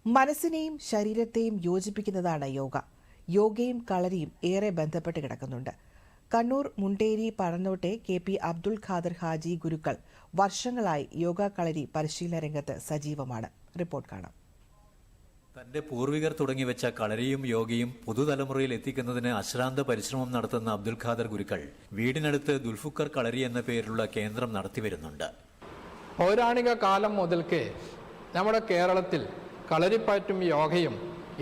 മനസ്സിനെയും ശരീരത്തെയും യോജിപ്പിക്കുന്നതാണ് യോഗ. യോഗയും കളരിയും ഏറെ ബന്ധപ്പെട്ട് കിടക്കുന്നുണ്ട്. കണ്ണൂർ മുണ്ടേരി പഴന്നോട്ടെ കെ.പി. അബ്ദുൽ ഖാദർ ഹാജി ഗുരുക്കൾ വർഷങ്ങളായി യോഗ കളരി പരിശീലന രംഗത്ത് സജീവമാണ്. റിപ്പോർട്ട് കാണാം. തന്റെ പൂർവികർ തുടങ്ങിവെച്ച കളരിയും യോഗയും പുതുതലമുറയിൽ എത്തിക്കുന്നതിന് അശ്രാന്ത പരിശ്രമം നടത്തുന്ന അബ്ദുൽ ഖാദർ ഗുരുക്കൾ വീടിനടുത്ത് ദുൽഫുക്കർ കളരി എന്ന പേരിലുള്ള കേന്ദ്രം നടത്തിവരുന്നുണ്ട്. പൗരാണിക കാലം മുതൽക്കേ നമ്മുടെ കേരളത്തിൽ കളരിപ്പയറ്റും യോഗയും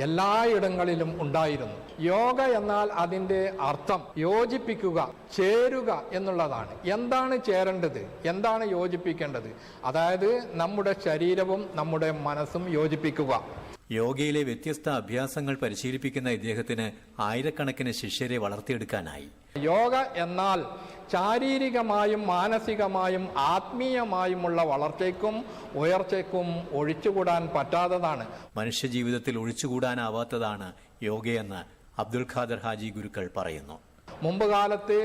എല്ലായിടങ്ങളിലും ഉണ്ടായിരുന്നു. യോഗ എന്നാൽ അതിൻ്റെ അർത്ഥം യോജിപ്പിക്കുക, ചേരുക എന്നുള്ളതാണ്. എന്താണ് ചേരേണ്ടത്, എന്താണ് യോജിപ്പിക്കേണ്ടത്? അതായത് നമ്മുടെ ശരീരവും നമ്മുടെ മനസ്സും യോജിപ്പിക്കുക. യോഗയിലെ വ്യത്യസ്ത അഭ്യാസങ്ങൾ പരിശീലിപ്പിക്കുന്ന ഇദ്ദേഹത്തിന് ആയിരക്കണക്കിന് ശിഷ്യരെ വളർത്തിയെടുക്കാനായി. യോഗ എന്നാൽ ശാരീരികമായും മാനസികമായും ആത്മീയമായുമുള്ള വളർച്ചയ്ക്കും ഉയർച്ചയ്ക്കും ഒഴിച്ചുകൂടാൻ പറ്റാത്തതാണ്. മനുഷ്യജീവിതത്തിൽ ഒഴിച്ചുകൂടാനാവാത്തതാണ് യോഗയെന്ന് അബ്ദുൽ ഖാദർ ഹാജി ഗുരുക്കൾ പറയുന്നു. മുമ്പ് കാലത്ത്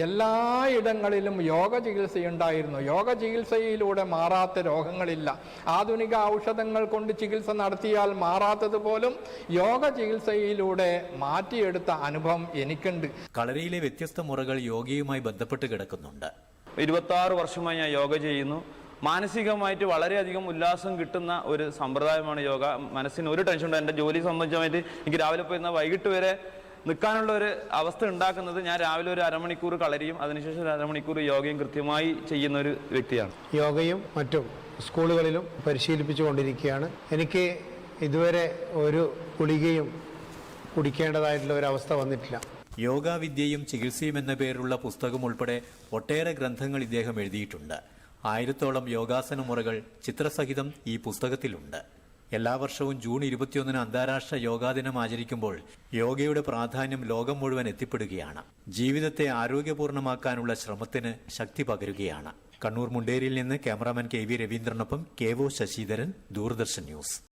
എല്ലായിടങ്ങളിലും യോഗ ചികിത്സയുണ്ടായിരുന്നു. യോഗ ചികിത്സയിലൂടെ മാറാത്ത രോഗങ്ങളില്ല. ആധുനിക ഔഷധങ്ങൾ കൊണ്ട് ചികിത്സ നടത്തിയാൽ മാറാത്തത് പോലും യോഗ ചികിത്സയിലൂടെ മാറ്റിയെടുത്ത അനുഭവം എനിക്കുണ്ട്. കളരിയിലെ വ്യത്യസ്ത മുറകൾ യോഗയുമായി ബന്ധപ്പെട്ട് കിടക്കുന്നുണ്ട്. 26 വർഷമായി ഞാൻ യോഗ ചെയ്യുന്നു. മാനസികമായിട്ട് വളരെയധികം ഉല്ലാസം കിട്ടുന്ന ഒരു സമ്പ്രദായമാണ് യോഗ. മനസ്സിന് ഒരു ടെൻഷൻ ഉണ്ട്. എൻ്റെ ജോലി സംബന്ധിച്ചമായിട്ട് എനിക്ക് രാവിലെ പോയിരുന്ന വൈകിട്ട് വരെ നിൽക്കാനുള്ള ഒരു അവസ്ഥ ഉണ്ടാക്കുന്നത് ഞാൻ രാവിലെ ഒരു അരമണിക്കൂർ കളരിയും അതിനുശേഷം ഒരു അരമണിക്കൂർ യോഗയും കൃത്യമായി ചെയ്യുന്ന ഒരു വ്യക്തിയാണ്. യോഗയും മറ്റും സ്കൂളുകളിലും പരിശീലിപ്പിച്ചു കൊണ്ടിരിക്കുകയാണ്. എനിക്ക് ഇതുവരെ ഒരു ഗുളികയും കുടിക്കേണ്ടതായിട്ടുള്ള ഒരവസ്ഥ വന്നിട്ടില്ല. യോഗാവിദ്യയും ചികിത്സയും എന്ന പേരിലുള്ള പുസ്തകം ഉൾപ്പെടെ ഒട്ടേറെ ഗ്രന്ഥങ്ങൾ ഇദ്ദേഹം എഴുതിയിട്ടുണ്ട്. 1000-ഓളം യോഗാസന മുറകൾ ചിത്രസഹിതം ഈ പുസ്തകത്തിലുണ്ട്. എല്ലാ വർഷവും ജൂൺ 21 അന്താരാഷ്ട്ര യോഗാ ദിനം ആചരിക്കുമ്പോൾ യോഗയുടെ പ്രാധാന്യം ലോകം മുഴുവൻ എത്തിപ്പെടുകയാണ്. ജീവിതത്തെ ആരോഗ്യപൂർണ്ണമാക്കാനുള്ള ശ്രമത്തിന് ശക്തി പകരുകയാണ്. കണ്ണൂർ മുണ്ടേരിയിൽ നിന്ന് ക്യാമറാമാൻ കെ.വി. രവീന്ദ്രനൊപ്പം കെ.ഒ. ശശിധരൻ, ദൂരദർശൻ ന്യൂസ്.